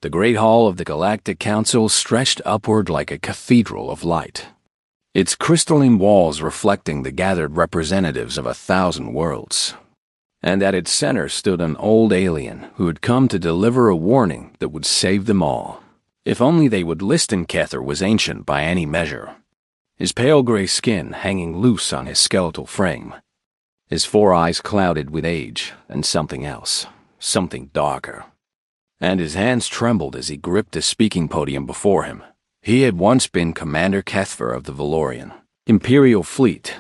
The great hall of the Galactic Council stretched upward like a cathedral of light, its crystalline walls reflecting the gathered representatives of 1,000 worlds. And at its center stood an old alien who had come to deliver a warning that would save them all. If only they would listen. Kether was ancient by any measure, his pale gray skin hanging loose on his skeletal frame, his 4 eyes clouded with age and something else, something darker. And his hands trembled as he gripped the speaking podium before him. He had once been Commander Kethver of the Valorian Imperial Fleet,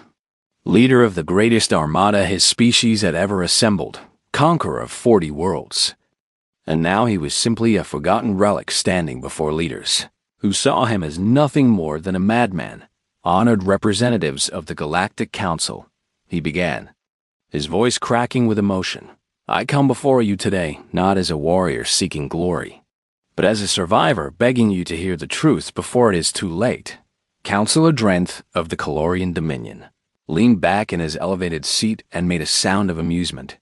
leader of the greatest armada his species had ever assembled, conqueror of 40 worlds. And now he was simply a forgotten relic standing before leaders who saw him as nothing more than a madman. Honored representatives of the Galactic Council, he began, his voice cracking with emotion. I come before you today not as a warrior seeking glory, but as a survivor begging you to hear the truth before it is too late. Councillor Drenth of the Calorian Dominion leaned back in his elevated seat and made a sound of amusement,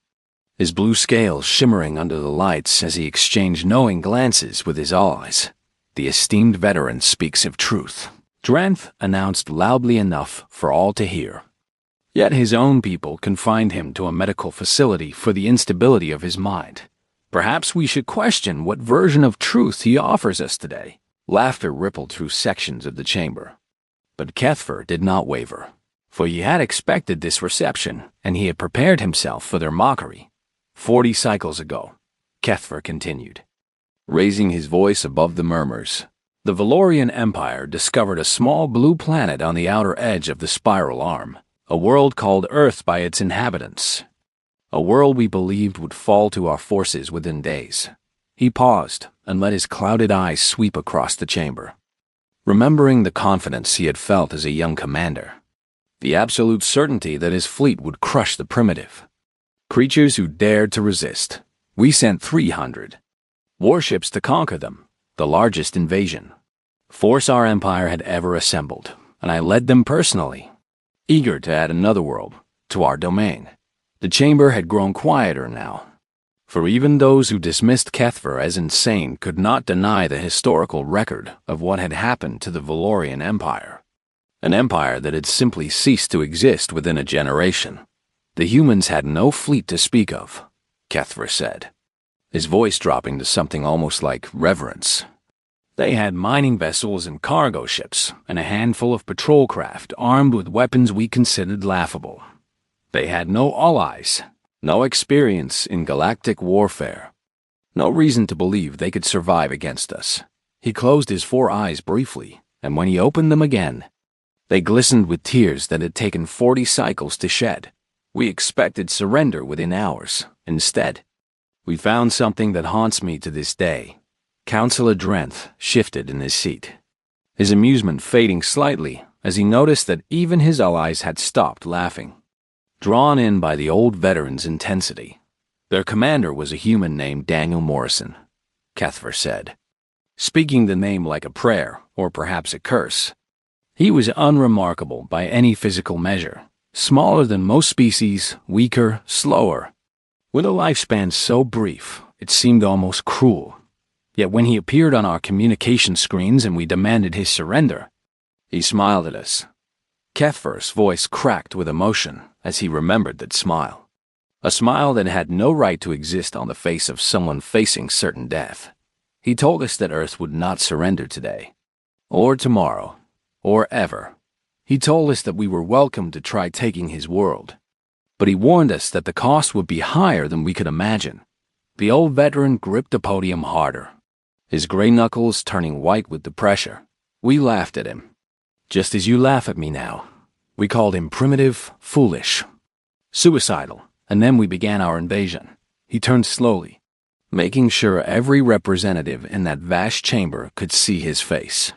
his blue scales shimmering under the lights as he exchanged knowing glances with his allies. The esteemed veteran speaks of truth, Drenth announced loudly enough for all to hear. Yet his own people confined him to a medical facility for the instability of his mind. Perhaps we should question what version of truth he offers us today. Laughter rippled through sections of the chamber. But Kethver did not waver, for he had expected this reception, and he had prepared himself for their mockery. 40 cycles ago, Kethver continued, raising his voice above the murmurs, the Valorian Empire discovered a small blue planet on the outer edge of the spiral arm, a world called Earth by its inhabitants, a world we believed would fall to our forces within days. He paused and let his clouded eyes sweep across the chamber, remembering the confidence he had felt as a young commander, the absolute certainty that his fleet would crush the primitive creatures who dared to resist. We sent 300 warships to conquer them, the largest invasion force our empire had ever assembled, and I led them personally, eager to add another world to our domain. The chamber had grown quieter now, for even those who dismissed Kethver as insane could not deny the historical record of what had happened to the Valorian Empire, an empire that had simply ceased to exist within a generation. The humans had no fleet to speak of, Kethver said, his voice dropping to something almost like reverence. They had mining vessels and cargo ships, and a handful of patrol craft armed with weapons we considered laughable. They had no allies, no experience in galactic warfare, no reason to believe they could survive against us. He closed his 4 eyes briefly, and when he opened them again, they glistened with tears that had taken 40 cycles to shed. We expected surrender within hours. Instead, we found something that haunts me to this day. Councillor Drenth shifted in his seat, his amusement fading slightly as he noticed that even his allies had stopped laughing, drawn in by the old veteran's intensity. Their commander was a human named Daniel Morrison, Kethver said, speaking the name like a prayer or perhaps a curse. He was unremarkable by any physical measure, smaller than most species, weaker, slower, with a lifespan so brief it seemed almost cruel. Yet when he appeared on our communication screens and we demanded his surrender, he smiled at us. Kethver's voice cracked with emotion as he remembered that smile, a smile that had no right to exist on the face of someone facing certain death. He told us that Earth would not surrender today, or tomorrow, or ever. He told us that we were welcome to try taking his world, but he warned us that the cost would be higher than we could imagine. The old veteran gripped the podium harder, his gray knuckles turning white with the pressure. We laughed at him, just as you laugh at me now. We called him primitive, foolish, suicidal, and then we began our invasion. He turned slowly, making sure every representative in that vast chamber could see his face,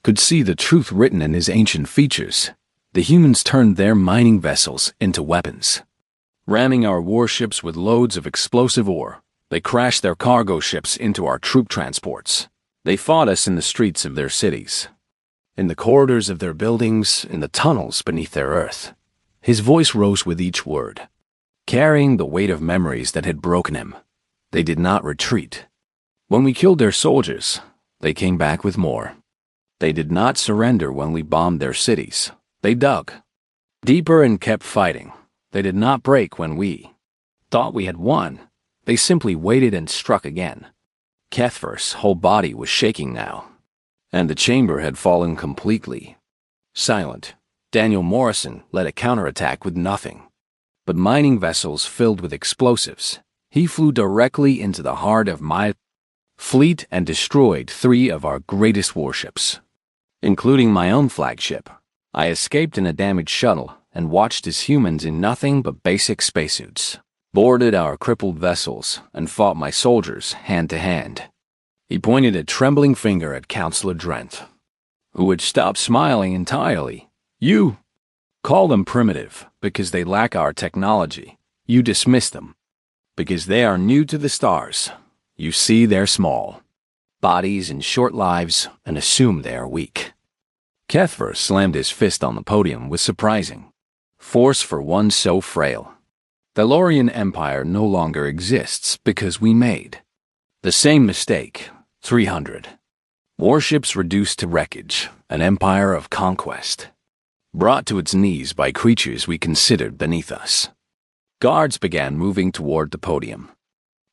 could see the truth written in his ancient features. The humans turned their mining vessels into weapons, ramming our warships with loads of explosive ore. They crashed their cargo ships into our troop transports. They fought us in the streets of their cities, in the corridors of their buildings, in the tunnels beneath their earth. His voice rose with each word, carrying the weight of memories that had broken him. They did not retreat. When we killed their soldiers, they came back with more. They did not surrender when we bombed their cities. They dug deeper and kept fighting. They did not break when we thought we had won. They simply waited and struck again. Cuthbert's whole body was shaking now, and the chamber had fallen completely. Silent, Daniel Morrison led a counterattack with nothing but mining vessels filled with explosives. He flew directly into the heart of my fleet and destroyed 3 of our greatest warships, including my own flagship. I escaped in a damaged shuttle and watched as humans in nothing but basic spacesuits boarded our crippled vessels and fought my soldiers hand to hand. He pointed a trembling finger at Counselor Drenth, who had stopped smiling entirely. You call them primitive because they lack our technology. You dismiss them because they are new to the stars. You see their small bodies and short lives and assume they are weak. Cuthbert slammed his fist on the podium with surprising force for one so frail. The Lorian Empire no longer exists because we made the same mistake. 300 warships reduced to wreckage, an empire of conquest, brought to its knees by creatures we considered beneath us. Guards began moving toward the podium,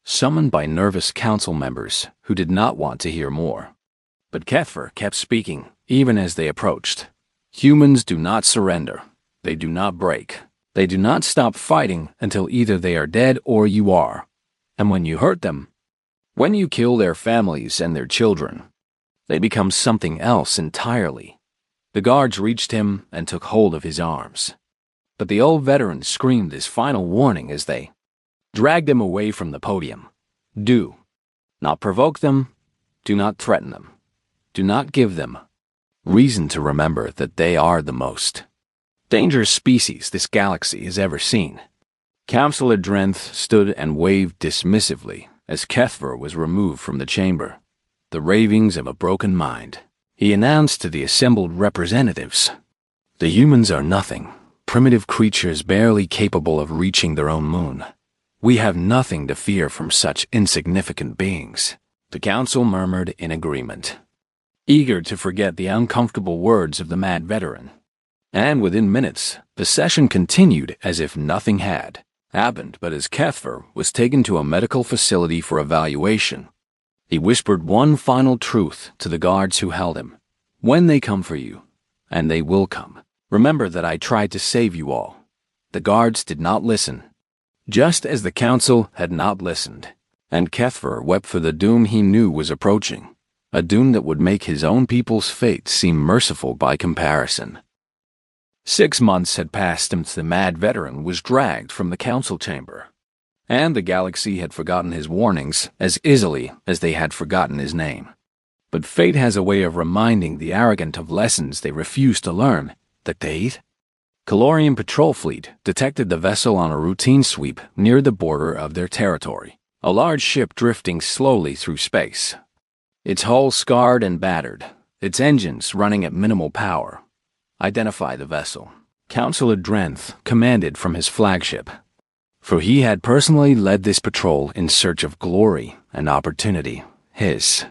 summoned by nervous council members who did not want to hear more. But Cuthbert kept speaking, even as they approached. Humans do not surrender. They do not break. They do not stop fighting until either they are dead or you are. And when you hurt them, when you kill their families and their children, they become something else entirely. The guards reached him and took hold of his arms. But the old veteran screamed his final warning as they dragged him away from the podium. Do not provoke them. Do not threaten them. Do not give them reason to remember that they are the most dangerous species this galaxy has ever seen. Counselor Drenth stood and waved dismissively as Cuthbert was removed from the chamber. The ravings of a broken mind. He announced to the assembled representatives, "The humans are nothing, primitive creatures barely capable of reaching their own moon. We have nothing to fear from such insignificant beings." The council murmured in agreement, eager to forget the uncomfortable words of the mad veteran. And within minutes, the session continued as if nothing had happened, but as Cuthbert was taken to a medical facility for evaluation, he whispered one final truth to the guards who held him. "When they come for you, and they will come, remember that I tried to save you all." The guards did not listen, just as the council had not listened, and Cuthbert wept for the doom he knew was approaching, a doom that would make his own people's fate seem merciful by comparison. 6 months had passed since the mad veteran was dragged from the council chamber, and the galaxy had forgotten his warnings as easily as they had forgotten his name. But fate has a way of reminding the arrogant of lessons they refuse to learn. The Taith Calorian patrol fleet detected the vessel on a routine sweep near the border of their territory, a large ship drifting slowly through space, its hull scarred and battered, its engines running at minimal power. "Identify the vessel," Counselor Drenth commanded from his flagship, for he had personally led this patrol in search of glory and opportunity. His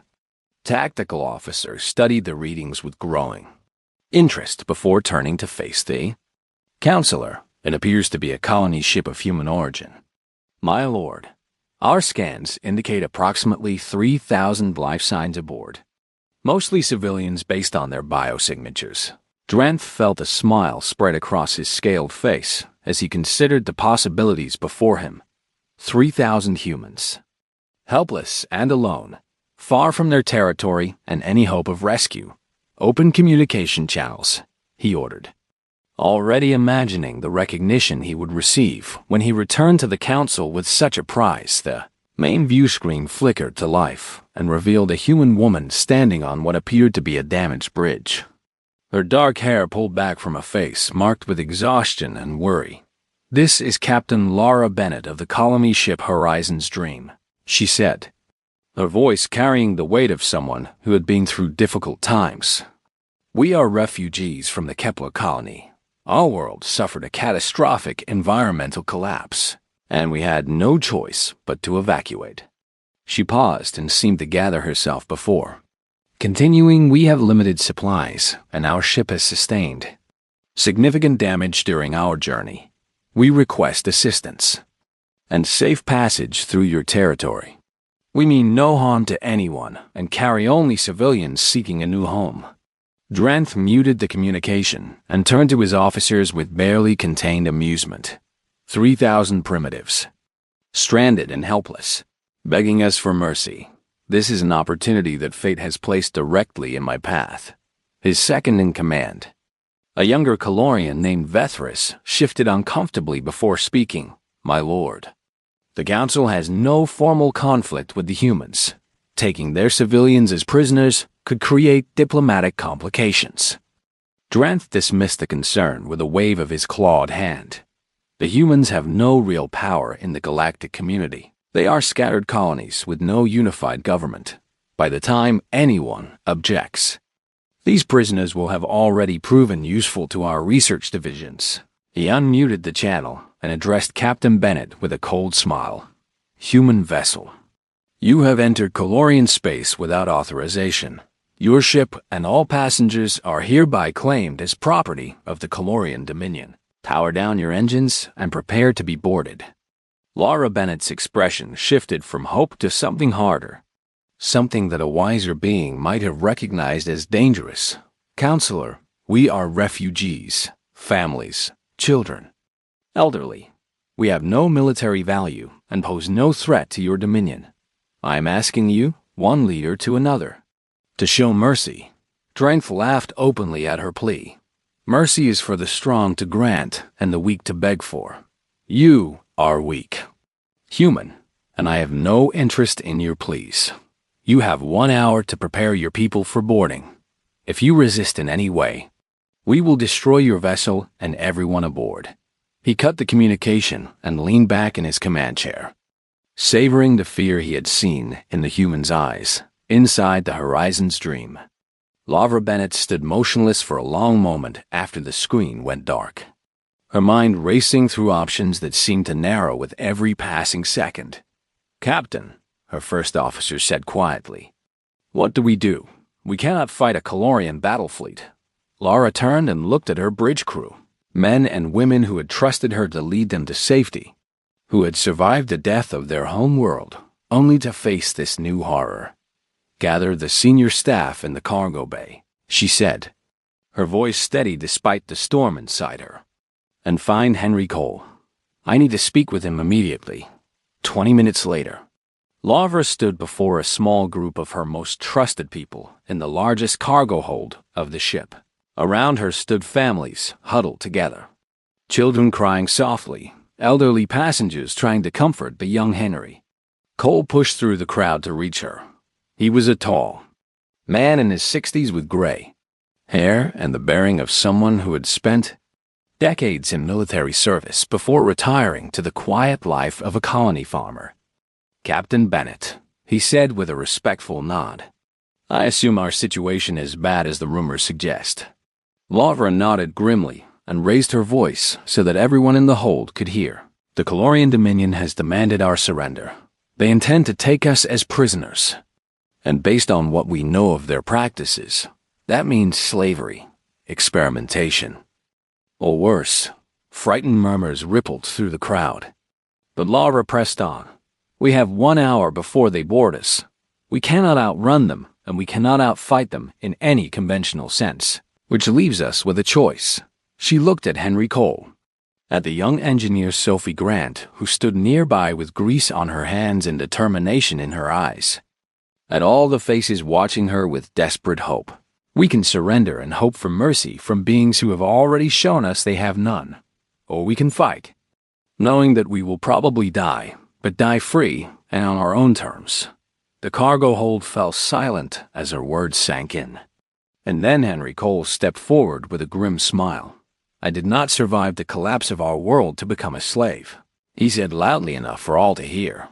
tactical officer studied the readings with growing interest before turning to face the counselor. "It appears to be a colony ship of human origin. My lord, our scans indicate approximately 3,000 life signs aboard, mostly civilians based on their biosignatures." Drenth felt a smile spread across his scaled face as he considered the possibilities before him. 3,000 humans, helpless and alone, far from their territory and any hope of rescue. "Open communication channels," he ordered, already imagining the recognition he would receive when he returned to the council with such a prize. The main view screen flickered to life and revealed a human woman standing on what appeared to be a damaged bridge. Her dark hair pulled back from a face marked with exhaustion and worry. "This is Captain Laura Bennett of the colony ship Horizon's Dream," she said, her voice carrying the weight of someone who had been through difficult times. "We are refugees from the Kepler colony. Our world suffered a catastrophic environmental collapse, and we had no choice but to evacuate. She paused and seemed to gather herself before. Continuing, we have limited supplies, and our ship has sustained significant damage during our journey. We request assistance and safe passage through your territory. We mean no harm to anyone and carry only civilians seeking a new home. Dranth muted the communication and turned to his officers with barely contained amusement. 3,000 primitives, stranded and helpless, begging us for mercy. This is an opportunity that fate has placed directly in my path. His second in command, a younger Calorian named Vethris, shifted uncomfortably before speaking. My lord, the council has no formal conflict with the humans. Taking their civilians as prisoners could create diplomatic complications. Dranth dismissed the concern with a wave of his clawed hand. The humans have no real power in the galactic community. They are scattered colonies with no unified government. By the time anyone objects, these prisoners will have already proven useful to our research divisions. He unmuted the channel and addressed Captain Bennett with a cold smile. Human vessel. You have entered Calorian space without authorization. Your ship and all passengers are hereby claimed as property of the Calorian Dominion. Power down your engines and prepare to be boarded. Laura Bennett's expression shifted from hope to something harder. Something that a wiser being might have recognized as dangerous. Counselor, we are refugees, families, children, elderly. We have no military value and pose no threat to your dominion. I am asking you, one leader to another, to show mercy. Dranth laughed openly at her plea. Mercy is for the strong to grant and the weak to beg for. You are weak, human, and I have no interest in your pleas. You have 1 hour to prepare your people for boarding. If you resist in any way, we will destroy your vessel and everyone aboard. He cut the communication and leaned back in his command chair, savoring the fear he had seen in the human's eyes, inside the Horizon's dream. Laura Bennett stood motionless for a long moment after the screen went dark, her mind racing through options that seemed to narrow with every passing second. Captain, her first officer said quietly, what do? We cannot fight a Calorian battle fleet. Laura turned and looked at her bridge crew, men and women who had trusted her to lead them to safety, who had survived the death of their home world, only to face this new horror. Gather the senior staff in the cargo bay, she said, her voice steady despite the storm inside her. And find Henry Cole. I need to speak with him immediately. 20 minutes later. Laura stood before a small group of her most trusted people in the largest cargo hold of the ship. Around her stood families huddled together, children crying softly, elderly passengers trying to comfort the young Henry. Cole pushed through the crowd to reach her. He was a tall man in his 60s with gray hair and the bearing of someone who had spent decades in military service before retiring to the quiet life of a colony farmer. Captain Bennett, he said with a respectful nod. I assume our situation is bad as the rumors suggest. Laura nodded grimly and raised her voice so that everyone in the hold could hear. The Calorian Dominion has demanded our surrender. They intend to take us as prisoners. And based on what we know of their practices, that means slavery, experimentation. Or worse. Frightened murmurs rippled through the crowd. But Laura pressed on. We have 1 hour before they board us. We cannot outrun them, and we cannot outfight them in any conventional sense, which leaves us with a choice. She looked at Henry Cole, at the young engineer Sophie Grant, who stood nearby with grease on her hands and determination in her eyes, at all the faces watching her with desperate hope. We can surrender and hope for mercy from beings who have already shown us they have none. Or we can fight, knowing that we will probably die, but die free and on our own terms. The cargo hold fell silent as her words sank in. And then Henry Cole stepped forward with a grim smile. I did not survive the collapse of our world to become a slave, he said loudly enough for all to hear.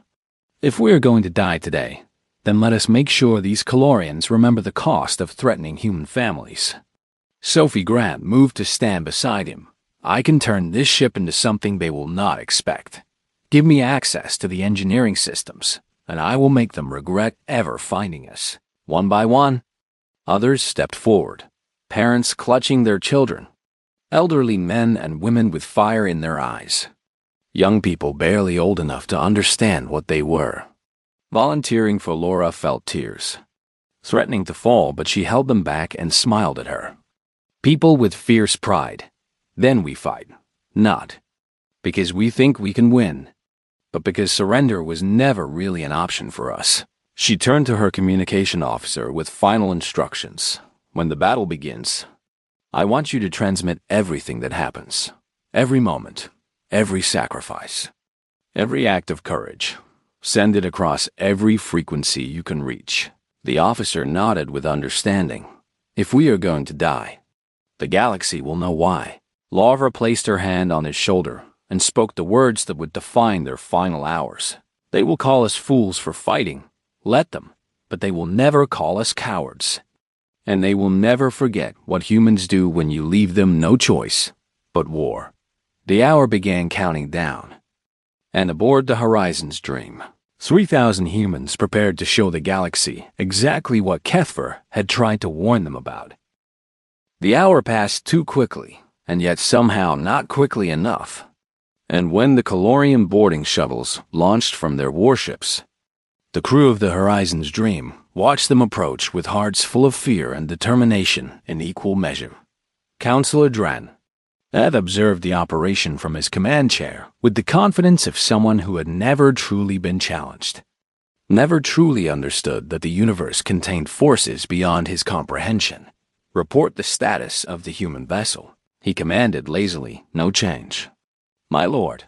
If we are going to die today, then let us make sure these Calorians remember the cost of threatening human families. Sophie Grant moved to stand beside him. I can turn this ship into something they will not expect. Give me access to the engineering systems. and I will make them regret ever finding us. One by one, others stepped forward, parents clutching their children, elderly men and women with fire in their eyes, young people barely old enough to understand what they were. Volunteering for Laura felt tears, threatening to fall, but she held them back and smiled at her. People with fierce pride. Then we fight, not because we think we can win, but because surrender was never really an option for us. She turned to her communication officer with final instructions. When the battle begins, I want you to transmit everything that happens, every moment, every sacrifice, every act of courage. Send it across every frequency you can reach. The officer nodded with understanding. If we are going to die, the galaxy will know why. Laura placed her hand on his shoulder and spoke the words that would define their final hours. They will call us fools for fighting. Let them, but they will never call us cowards. And they will never forget what humans do when you leave them no choice but war. The hour began counting down. And aboard the Horizon's Dream, 3,000 humans prepared to show the galaxy exactly what Kethver had tried to warn them about. The hour passed too quickly, and yet somehow not quickly enough. And when the Calorian boarding shuttles launched from their warships, the crew of the Horizon's Dream watched them approach with hearts full of fear and determination in equal measure. Counselor Dran had observed the operation from his command chair with the confidence of someone who had never truly been challenged, never truly understood that the universe contained forces beyond his comprehension. Report the status of the human vessel, he commanded lazily. No change. My lord,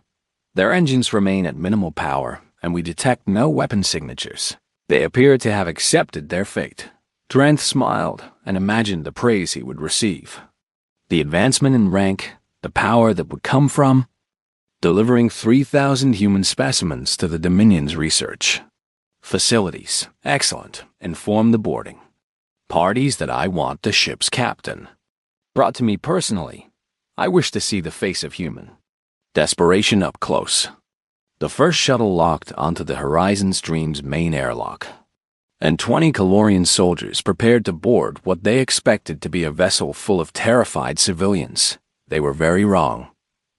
their engines remain at minimal power, and we detect no weapon signatures. They appear to have accepted their fate. Dranth smiled and imagined the praise he would receive. The advancement in rank, the power that would come from delivering 3,000 human specimens to the Dominion's research facilities. Excellent. Inform the boarding parties that I want the ship's captain. Brought to me personally, I wish to see the face of human desperation up close. The first shuttle locked onto the Horizon's Dream's main airlock, and 20 Calorian soldiers prepared to board what they expected to be a vessel full of terrified civilians. They were very wrong.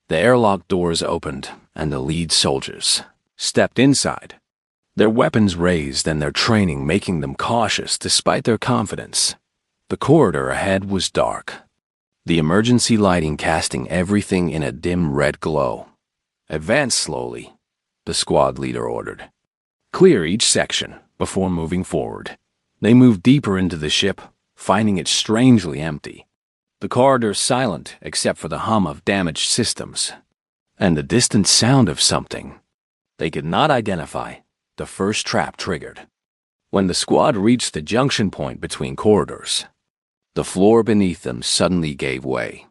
The airlock doors opened, and the lead soldiers stepped inside, their weapons raised and their training making them cautious despite their confidence. The corridor ahead was dark, the emergency lighting casting everything in a dim red glow. Advance slowly, the squad leader ordered. Clear each section before moving forward. They moved deeper into the ship, finding it strangely empty. The corridor silent except for the hum of damaged systems and the distant sound of something they could not identify. The first trap triggered. When the squad reached the junction point between corridors, the floor beneath them suddenly gave way,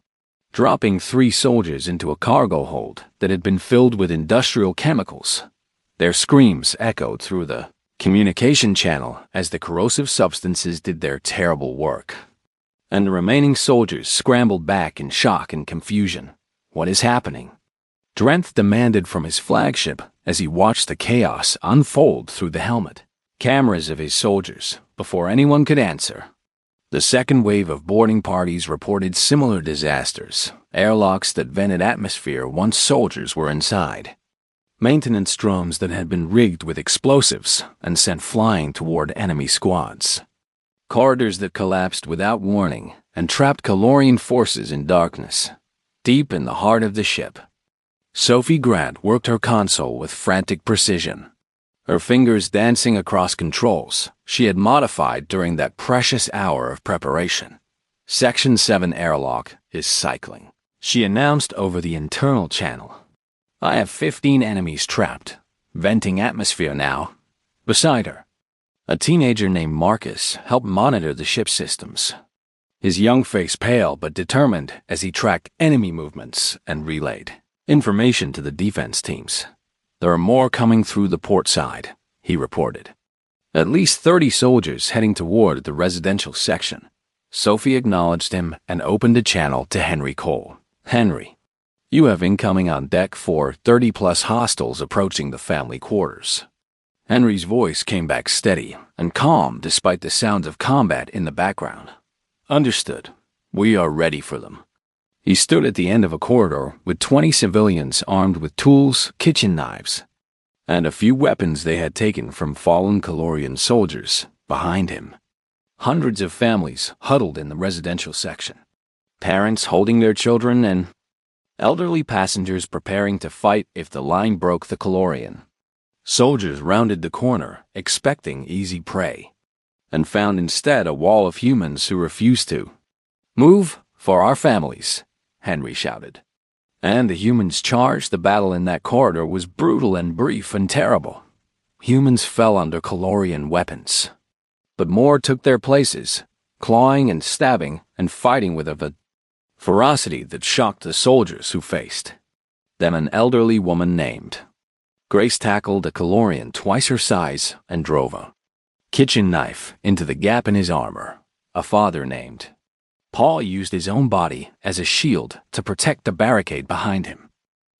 dropping 3 soldiers into a cargo hold that had been filled with industrial chemicals. Their screams echoed through the communication channel as the corrosive substances did their terrible work, and the remaining soldiers scrambled back in shock and confusion. What is happening? Drenth demanded from his flagship as he watched the chaos unfold through the helmet. Cameras of his soldiers, before anyone could answer. The second wave of boarding parties reported similar disasters, airlocks that vented atmosphere once soldiers were inside, maintenance drones that had been rigged with explosives and sent flying toward enemy squads, corridors that collapsed without warning and trapped Calorian forces in darkness, deep in the heart of the ship. Sophie Grant worked her console with frantic precision, her fingers dancing across controls she had modified during that precious hour of preparation. Section 7 airlock is cycling, she announced over the internal channel. I have 15 enemies trapped, venting atmosphere now. Beside her, a teenager named Marcus helped monitor the ship systems, his young face pale but determined as he tracked enemy movements and relayed information to the defense teams. There are more coming through the port side, he reported. At least 30 soldiers heading toward the residential section. Sophie acknowledged him and opened a channel to Henry Cole. Henry, you have incoming on deck for 30-plus hostiles approaching the family quarters. Henry's voice came back steady and calm despite the sounds of combat in the background. Understood. We are ready for them. He stood at the end of a corridor with 20 civilians armed with tools, kitchen knives, and a few weapons they had taken from fallen Calorian soldiers behind him. Hundreds of families huddled in the residential section. Parents holding their children and elderly passengers preparing to fight if the line broke the Calorian. Soldiers rounded the corner, expecting easy prey, and found instead a wall of humans who refused to. "Move for our families," Henry shouted. And the humans charged. The battle in that corridor was brutal and brief and terrible. Humans fell under Calorian weapons, but more took their places, clawing and stabbing and fighting with a ferocity that shocked the soldiers who faced them. An elderly woman named Grace tackled a Calorian twice her size and drove a kitchen knife into the gap in his armor. A father named Paul used his own body as a shield to protect the barricade behind him,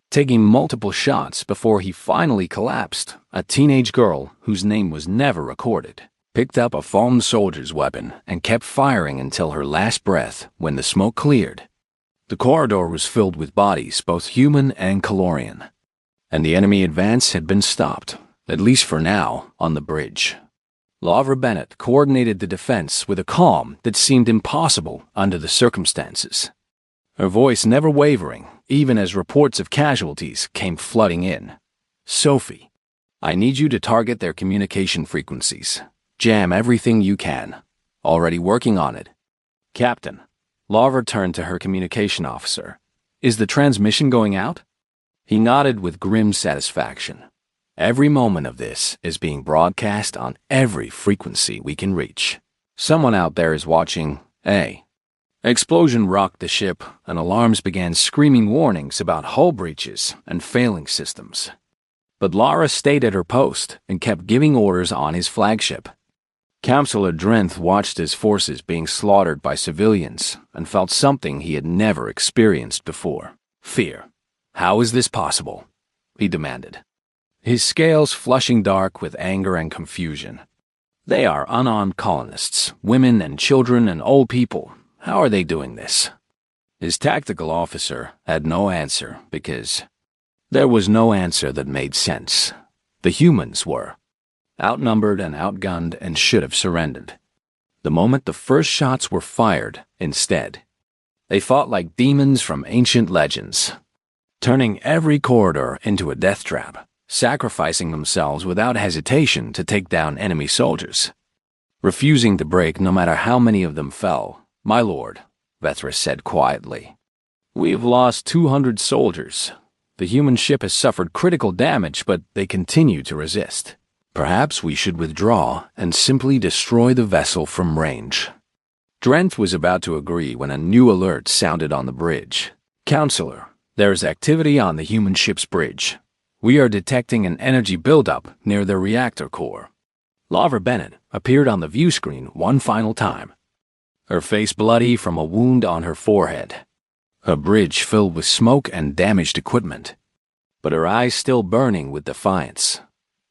taking multiple shots before he finally collapsed. A teenage girl, whose name was never recorded, picked up a fallen soldier's weapon and kept firing until her last breath. When the smoke cleared, the corridor was filled with bodies, both human and Calorian, and the enemy advance had been stopped, at least for now, on the bridge. Laura Bennett coordinated the defense with a calm that seemed impossible under the circumstances, her voice never wavering, even as reports of casualties came flooding in. "Sophie, I need you to target their communication frequencies. Jam everything you can. Already working on it." "Captain." Laura turned to her communication officer. "Is the transmission going out?" He nodded with grim satisfaction. "Every moment of this is being broadcast on every frequency we can reach. Someone out there is watching. Explosion rocked the ship, and alarms began screaming warnings about hull breaches and failing systems. But Laura stayed at her post and kept giving orders on his flagship. Counselor Drenth watched his forces being slaughtered by civilians and felt something he had never experienced before: fear. "How is this possible?" he demanded, his scales flushing dark with anger and confusion. "They are unarmed colonists, women and children and old people. How are they doing this?" His tactical officer had no answer because there was no answer that made sense. The humans were outnumbered and outgunned and should have surrendered the moment the first shots were fired. Instead, they fought like demons from ancient legends, turning every corridor into a death trap, sacrificing themselves without hesitation to take down enemy soldiers, refusing to break no matter how many of them fell. "My lord," Vethris said quietly, "we've lost 200 soldiers. The human ship has suffered critical damage, but they continue to resist. Perhaps we should withdraw and simply destroy the vessel from range." Drenth was about to agree when a new alert sounded on the bridge. "Counselor, there is activity on the human ship's bridge. We are detecting an energy buildup near the reactor core." Laura Bennett appeared on the view screen one final time, her face bloody from a wound on her forehead, her bridge filled with smoke and damaged equipment, but her eyes still burning with defiance.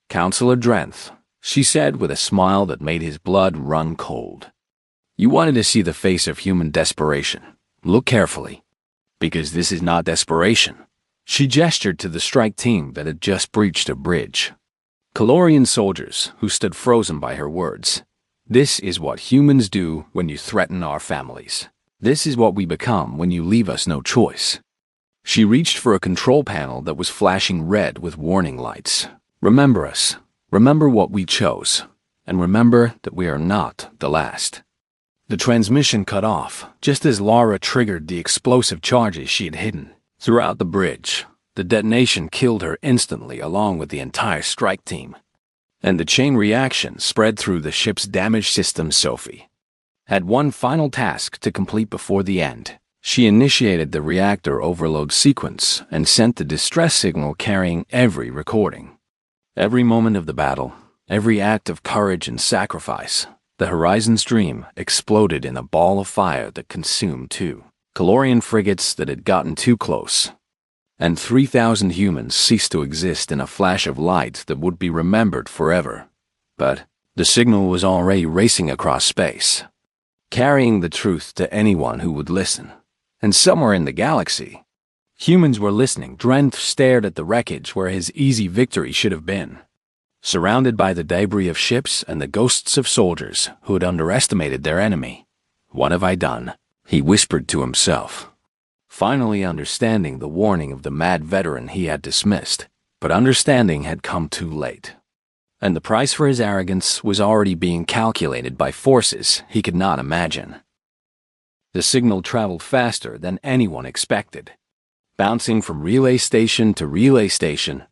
"Counselor Drenth," she said with a smile that made his blood run cold, "you wanted to see the face of human desperation. Look carefully, because this is not desperation." She gestured to the strike team that had just breached a bridge. Calorian soldiers who stood frozen by her words. "This is what humans do when you threaten our families. This is what we become when you leave us no choice." She reached for a control panel that was flashing red with warning lights. "Remember us. Remember what we chose. And remember that we are not the last." The transmission cut off just as Laura triggered the explosive charges she had hidden throughout the bridge. The detonation killed her instantly, along with the entire strike team, and the chain reaction spread through the ship's damaged system. Sophie had one final task to complete before the end. She initiated the reactor overload sequence and sent the distress signal carrying every recording. Every moment of the battle, every act of courage and sacrifice, the Horizon's Dream exploded in a ball of fire that consumed 2 Calorian frigates that had gotten too close. and 3,000 humans ceased to exist in a flash of light that would be remembered forever. But the signal was already racing across space, carrying the truth to anyone who would listen. And somewhere in the galaxy, humans were listening. Drenth stared at the wreckage where his easy victory should have been. Surrounded by the debris of ships and the ghosts of soldiers who had underestimated their enemy. "What have I done?" he whispered to himself, finally understanding the warning of the mad veteran he had dismissed. But understanding had come too late. And the price for his arrogance was already being calculated by forces he could not imagine. The signal traveled faster than anyone expected, bouncing from relay station to relay station,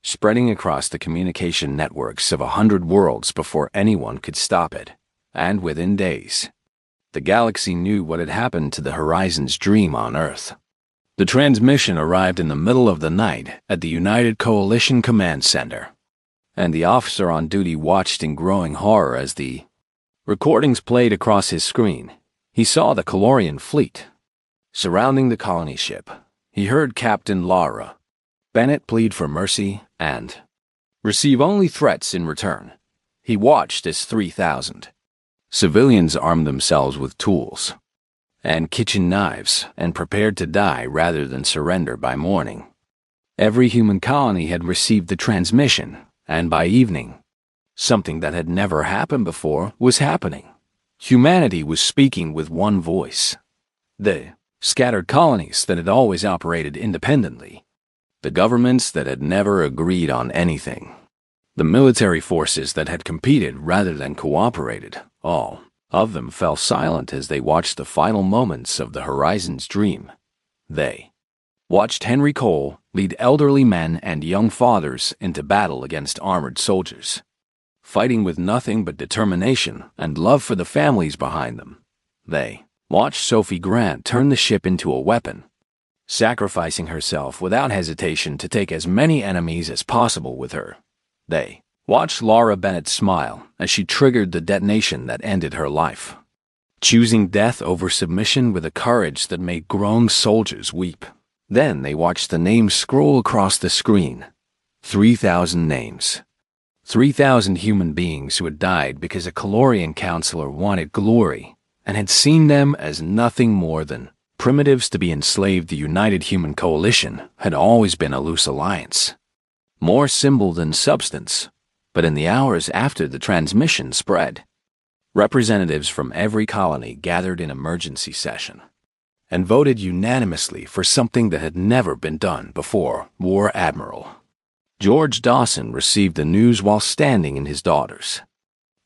spreading across the communication networks of 100 worlds before anyone could stop it. And within days, the galaxy knew what had happened to the Horizon's dream on Earth. The transmission arrived in the middle of the night at the United Coalition Command Center, and the officer on duty watched in growing horror as the recordings played across his screen. He saw the Calorian fleet surrounding the colony ship. He heard Captain Lara Bennett plead for mercy and receive only threats in return. He watched as 3,000 civilians armed themselves with tools and kitchen knives and prepared to die rather than surrender by morning. Every human colony had received the transmission, and by evening, something that had never happened before was happening. Humanity was speaking with one voice. The scattered colonies that had always operated independently, the governments that had never agreed on anything, the military forces that had competed rather than cooperated, all of them fell silent as they watched the final moments of the Horizon's dream. They watched Henry Cole lead elderly men and young fathers into battle against armored soldiers, fighting with nothing but determination and love for the families behind them. They watched Sophie Grant turn the ship into a weapon, sacrificing herself without hesitation to take as many enemies as possible with her. They watched Lara Bennett smile as she triggered the detonation that ended her life, choosing death over submission with a courage that made grown soldiers weep. Then they watched the names scroll across the screen. 3,000 names. 3,000 human beings who had died because a Calorian counselor wanted glory and had seen them as nothing more than primitives to be enslaved. The United Human Coalition had always been a loose alliance, more symbol than substance. But in the hours after the transmission spread, representatives from every colony gathered in emergency session and voted unanimously for something that had never been done before. War Admiral George Dawson received the news while standing in his daughter's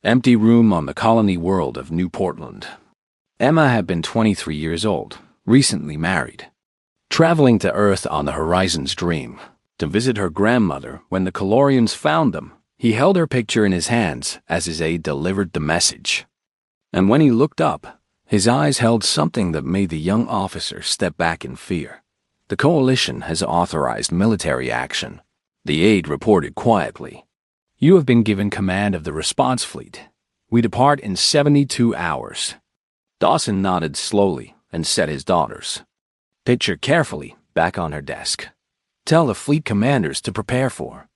empty room on the colony world of New Portland. Emma had been 23 years old, recently married, traveling to Earth on the Horizon's dream to visit her grandmother when the Calorians found them. He held her picture in his hands as his aide delivered the message. And when he looked up, his eyes held something that made the young officer step back in fear. "The Coalition has authorized military action," the aide reported quietly. "You have been given command of the response fleet. We depart in 72 hours. Dawson nodded slowly and set his daughter's picture carefully back on her desk. "Tell the fleet commanders to prepare for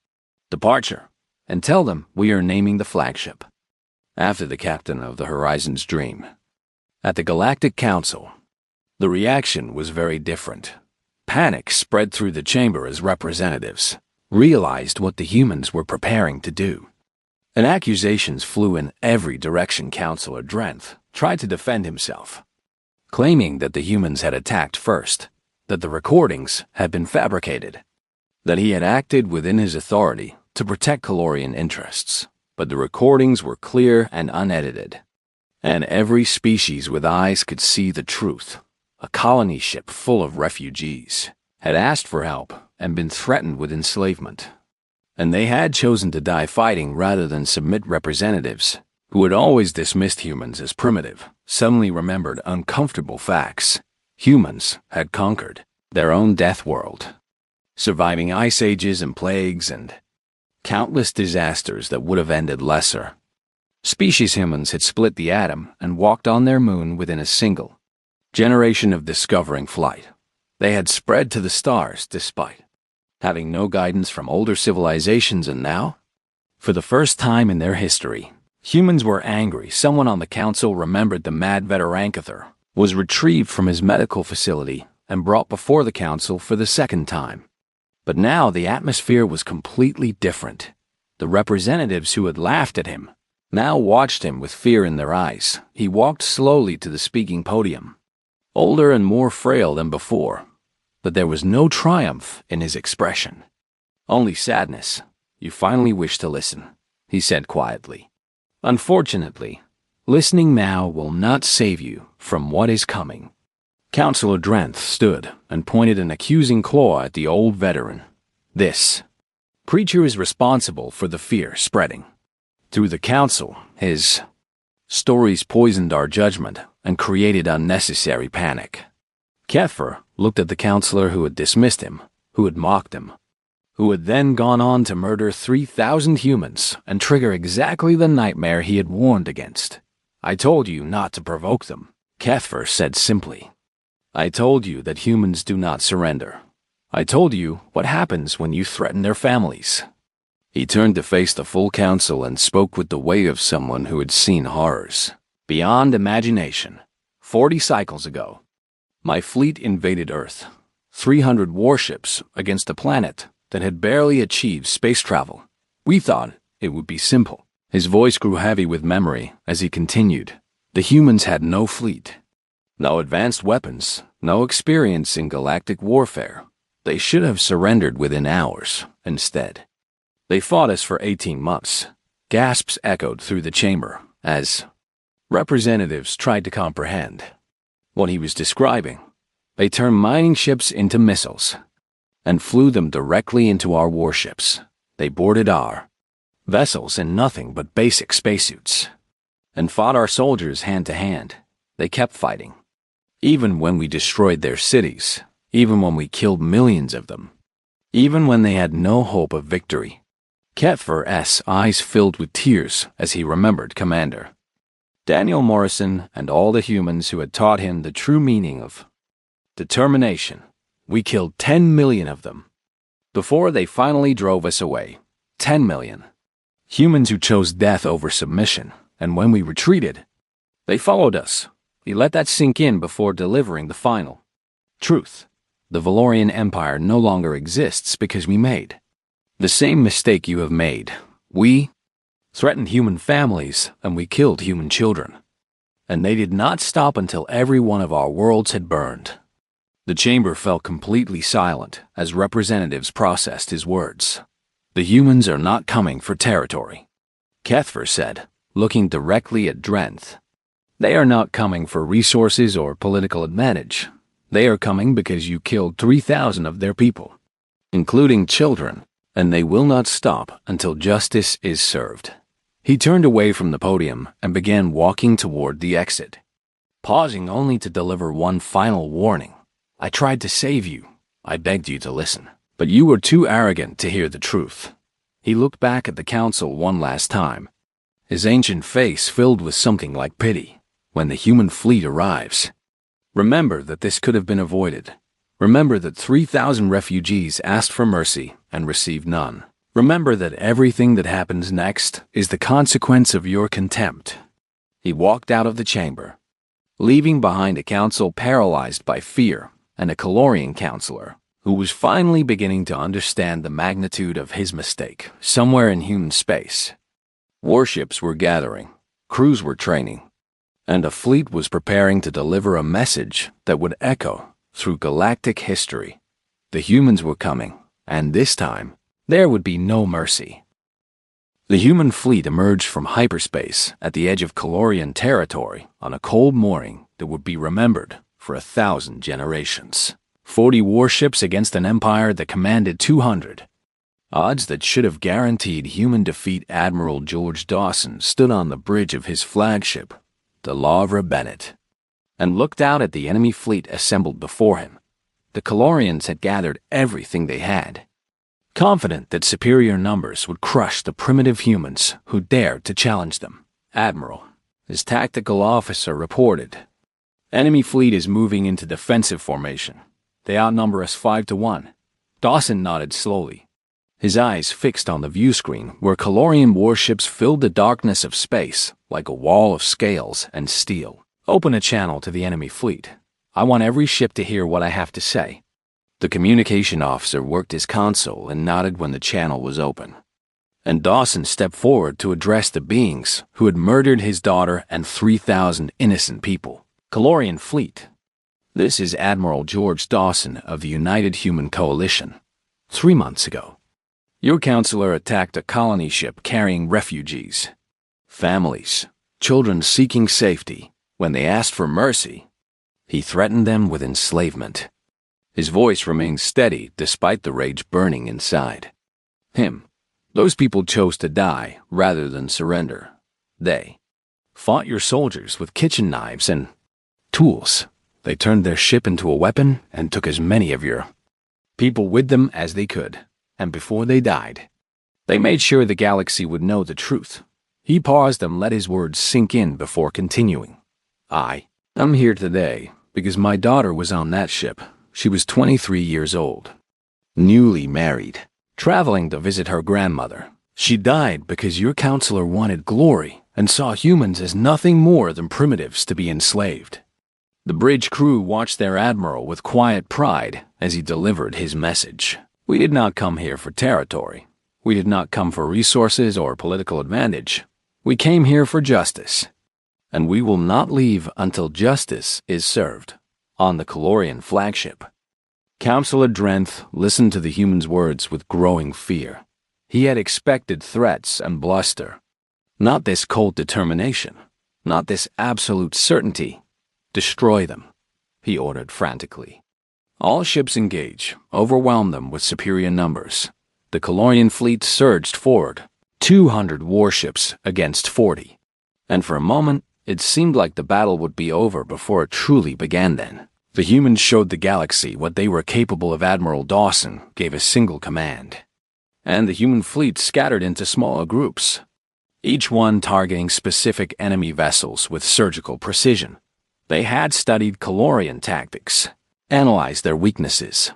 departure, and tell them we are naming the flagship after the captain of the Horizon's dream." At the Galactic Council, the reaction was very different. Panic spread through the chamber as representatives realized what the humans were preparing to do. And accusations flew in every direction. Counselor Drenth tried to defend himself, claiming that the humans had attacked first, that the recordings had been fabricated, that he had acted within his authority to protect Calorian interests. But the recordings were clear and unedited, and every species with eyes could see the truth. A colony ship full of refugees had asked for help and been threatened with enslavement, and they had chosen to die fighting rather than submit. Representatives who had always dismissed humans as primitive suddenly remembered uncomfortable facts. Humans had conquered their own death world, surviving ice ages and plagues and countless disasters that would have ended lesser. Species humans had split the atom and walked on their moon within a single generation of discovering flight. They had spread to the stars despite having no guidance from older civilizations, and now, for the first time in their history, humans were angry. Someone on the council remembered the mad Veterankather was retrieved from his medical facility and brought before the council for the second time. But now the atmosphere was completely different. The representatives who had laughed at him now watched him with fear in their eyes. He walked slowly to the speaking podium, older and more frail than before, but there was no triumph in his expression. Only sadness. "You finally wish to listen," he said quietly. "Unfortunately, listening now will not save you from what is coming." Councillor Drenth stood and pointed an accusing claw at the old veteran. "This preacher is responsible for the fear spreading through the council. His stories poisoned our judgment and created unnecessary panic." Keffer looked at the councillor who had dismissed him, who had mocked him, who had then gone on to murder 3,000 humans and trigger exactly the nightmare he had warned against. "I told you not to provoke them," Keffer said simply. "I told you that humans do not surrender. I told you what happens when you threaten their families." He turned to face the full council and spoke with the way of someone who had seen horrors beyond imagination. 40 cycles ago, my fleet invaded Earth. 300 warships against a planet that had barely achieved space travel. We thought it would be simple. His voice grew heavy with memory as he continued. The humans had no fleet, no advanced weapons, no experience in galactic warfare. They should have surrendered within hours. Instead, they fought us for 18 months. Gasps echoed through the chamber as representatives tried to comprehend what he was describing. They turned mining ships into missiles and flew them directly into our warships. They boarded our vessels in nothing but basic spacesuits and fought our soldiers hand to hand. They kept fighting, even when we destroyed their cities, even when we killed millions of them, even when they had no hope of victory. Ketfer's eyes filled with tears as he remembered Commander Daniel Morrison and all the humans who had taught him the true meaning of determination. We killed 10 million of them before they finally drove us away. 10 million. Humans who chose death over submission, and when we retreated, they followed us. He let that sink in before delivering the final truth. The Valorian Empire no longer exists because we made the same mistake you have made. We threatened human families, and we killed human children. And they did not stop until every one of our worlds had burned. The chamber fell completely silent as representatives processed his words. The humans are not coming for territory, Kethfer said, looking directly at Drenth. They are not coming for resources or political advantage. They are coming because you killed 3,000 of their people, including children, and they will not stop until justice is served. He turned away from the podium and began walking toward the exit, pausing only to deliver one final warning. I tried to save you. I begged you to listen, but you were too arrogant to hear the truth. He looked back at the council one last time, his ancient face filled with something like pity. When the human fleet arrives, remember that this could have been avoided. Remember that 3,000 refugees asked for mercy and received none. Remember that everything that happens next is the consequence of your contempt. He walked out of the chamber, leaving behind a council paralyzed by fear and a Calorian counselor who was finally beginning to understand the magnitude of his mistake. Somewhere in human space, warships were gathering, crews were training, and a fleet was preparing to deliver a message that would echo through galactic history. The humans were coming, and this time, there would be no mercy. The human fleet emerged from hyperspace at the edge of Calorian territory on a cold morning that would be remembered for 1,000 generations. 40 warships against an empire that commanded 200. Odds that should have guaranteed human defeat. Admiral George Dawson stood on the bridge of his flagship, the Lavra Bennett, and looked out at the enemy fleet assembled before him. The Calorians had gathered everything they had, confident that superior numbers would crush the primitive humans who dared to challenge them. Admiral, his tactical officer reported, enemy fleet is moving into defensive formation. They outnumber us 5-1. Dawson nodded slowly, his eyes fixed on the view screen where Calorian warships filled the darkness of space like a wall of scales and steel. Open a channel to the enemy fleet. I want every ship to hear what I have to say. The communication officer worked his console and nodded when the channel was open. And Dawson stepped forward to address the beings who had murdered his daughter and 3,000 innocent people. Calorian fleet. This is Admiral George Dawson of the United Human Coalition. 3 months ago, your counselor attacked a colony ship carrying refugees, families, children seeking safety. When they asked for mercy, he threatened them with enslavement. His voice remained steady despite the rage burning inside. Those people chose to die rather than surrender. They fought your soldiers with kitchen knives and tools. They turned their ship into a weapon and took as many of your people with them as they could. And before they died, they made sure the galaxy would know the truth. He paused and let his words sink in before continuing. I'm here today because my daughter was on that ship. She was 23 years old, newly married, traveling to visit her grandmother. She died because your counselor wanted glory and saw humans as nothing more than primitives to be enslaved. The bridge crew watched their admiral with quiet pride as he delivered his message. We did not come here for territory. We did not come for resources or political advantage. We came here for justice. And we will not leave until justice is served. On the Calorian flagship. Counselor Drenth listened to the human's words with growing fear. He had expected threats and bluster. Not this cold determination. Not this absolute certainty. Destroy them, he ordered frantically. All ships engage. Overwhelm them with superior numbers. The Calorian fleet surged forward. 200 warships against 40. And for a moment, it seemed like the battle would be over before it truly began then. The humans showed the galaxy what they were capable of. Admiral Dawson gave a single command. And the human fleet scattered into smaller groups, each one targeting specific enemy vessels with surgical precision. They had studied Calorian tactics, analyzed their weaknesses,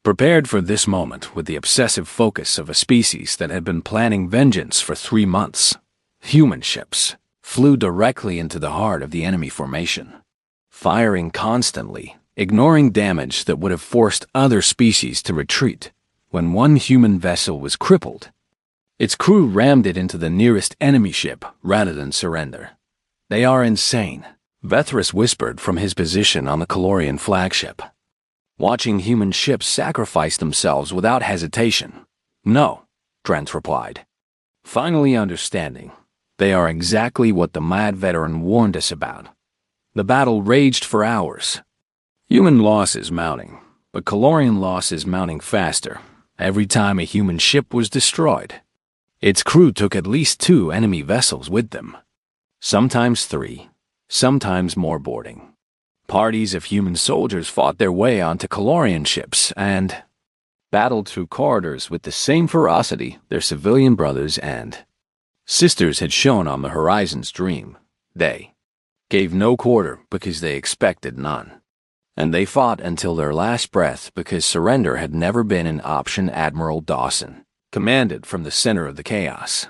prepared for this moment with the obsessive focus of a species that had been planning vengeance for 3 months. Human ships flew directly into the heart of the enemy formation, firing constantly, ignoring damage that would have forced other species to retreat. When one human vessel was crippled, its crew rammed it into the nearest enemy ship rather than surrender. They are insane, Vethris whispered from his position on the Calorian flagship, watching human ships sacrifice themselves without hesitation. No, Drenth replied, finally understanding. They are exactly what the mad veteran warned us about. The battle raged for hours. Human loss is mounting, but Calorian loss is mounting faster. Every time a human ship was destroyed, its crew took at least 2 enemy vessels with them. Sometimes 3, sometimes more boarding. Parties of human soldiers fought their way onto Calorian ships and battled through corridors with the same ferocity their civilian brothers and sisters had shown on the Horizon's Dream. They gave no quarter because they expected none. And they fought until their last breath because surrender had never been an option. Admiral Dawson commanded from the center of the chaos,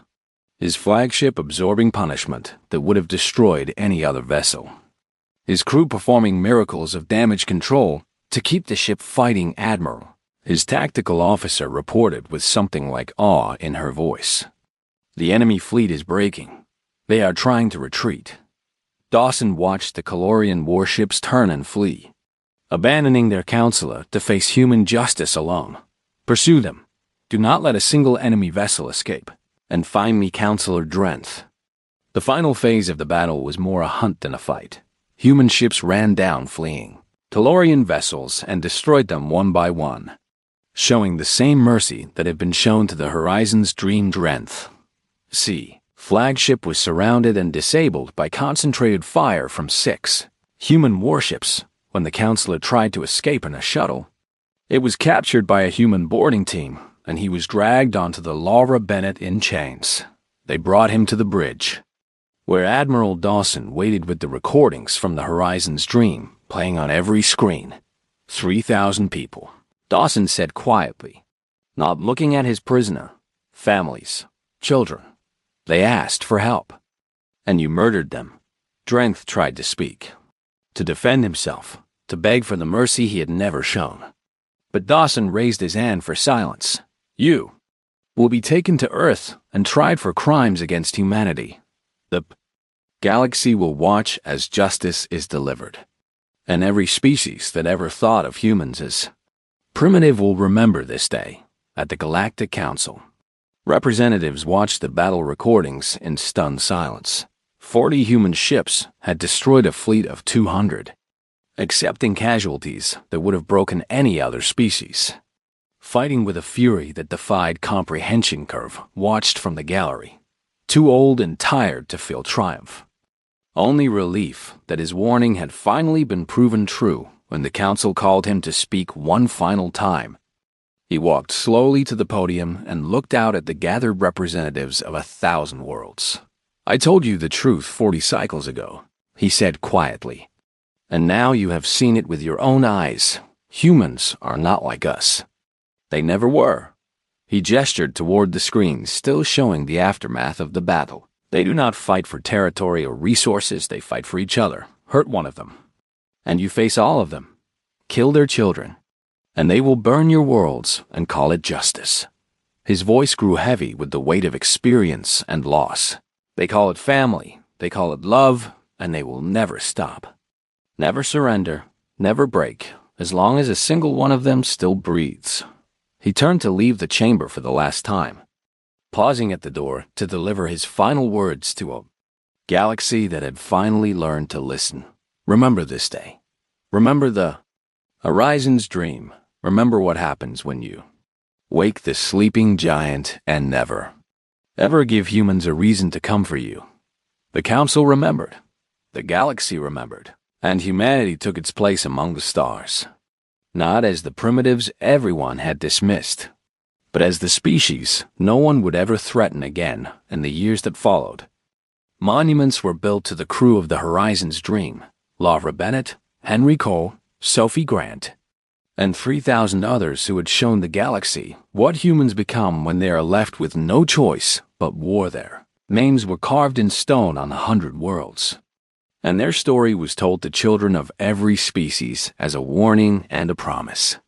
his flagship absorbing punishment that would have destroyed any other vessel. His crew performing miracles of damage control to keep the ship fighting. Admiral, his tactical officer reported with something like awe in her voice. The enemy fleet is breaking. They are trying to retreat. Dawson watched the Calorian warships turn and flee, abandoning their counselor to face human justice alone. Pursue them. Do not let a single enemy vessel escape. And find me Counselor Drenth. The final phase of the battle was more a hunt than a fight. Human ships ran down fleeing Calorian vessels and destroyed them one by one, showing the same mercy that had been shown to the Horizon's Dream. Drenth. Flagship was surrounded and disabled by concentrated fire from 6 human warships. When the counselor tried to escape in a shuttle, it was captured by a human boarding team, and he was dragged onto the Laura Bennett in chains. They brought him to the bridge, where Admiral Dawson waited with the recordings from the Horizon's Dream playing on every screen. 3,000 people, Dawson said quietly, not looking at his prisoner. Families, children. They asked for help. And you murdered them. Drenth tried to speak, to defend himself, to beg for the mercy he had never shown. But Dawson raised his hand for silence. You will be taken to Earth and tried for crimes against humanity. The galaxy will watch as justice is delivered. And every species that ever thought of humans as primitive will remember this day at the Galactic Council. Representatives watched the battle recordings in stunned silence. 40 human ships had destroyed a fleet of 200, accepting casualties that would have broken any other species. Fighting with a fury that defied comprehension, Curve watched from the gallery, too old and tired to feel triumph. Only relief that his warning had finally been proven true when the council called him to speak one final time. He walked slowly to the podium and looked out at the gathered representatives of 1,000 worlds. I told you the truth 40 cycles ago, he said quietly. And now you have seen it with your own eyes. Humans are not like us. They never were. He gestured toward the screen, still showing the aftermath of the battle. They do not fight for territory or resources, they fight for each other. Hurt one of them, and you face all of them. Kill their children, and they will burn your worlds and call it justice. His voice grew heavy with the weight of experience and loss. They call it family, they call it love, and they will never stop. Never surrender, never break, as long as a single one of them still breathes. He turned to leave the chamber for the last time, pausing at the door to deliver his final words to a galaxy that had finally learned to listen. Remember this day. Remember the horizon's dream. Remember what happens when you wake the sleeping giant and never, ever give humans a reason to come for you. The council remembered. The galaxy remembered. And humanity took its place among the stars. Not as the primitives everyone had dismissed, but as the species no one would ever threaten again in the years that followed. Monuments were built to the crew of the Horizon's Dream, Laura Bennett, Henry Cole, Sophie Grant, and 3,000 others who had shown the galaxy what humans become when they are left with no choice but war there. Names were carved in stone on 100 worlds, and their story was told to children of every species as a warning and a promise.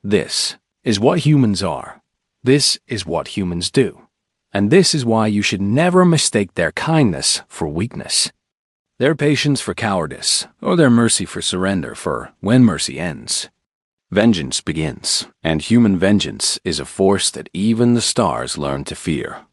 This is what humans are. This is what humans do. And this is why you should never mistake their kindness for weakness, their patience for cowardice, or their mercy for surrender, for when mercy ends, vengeance begins, and human vengeance is a force that even the stars learn to fear.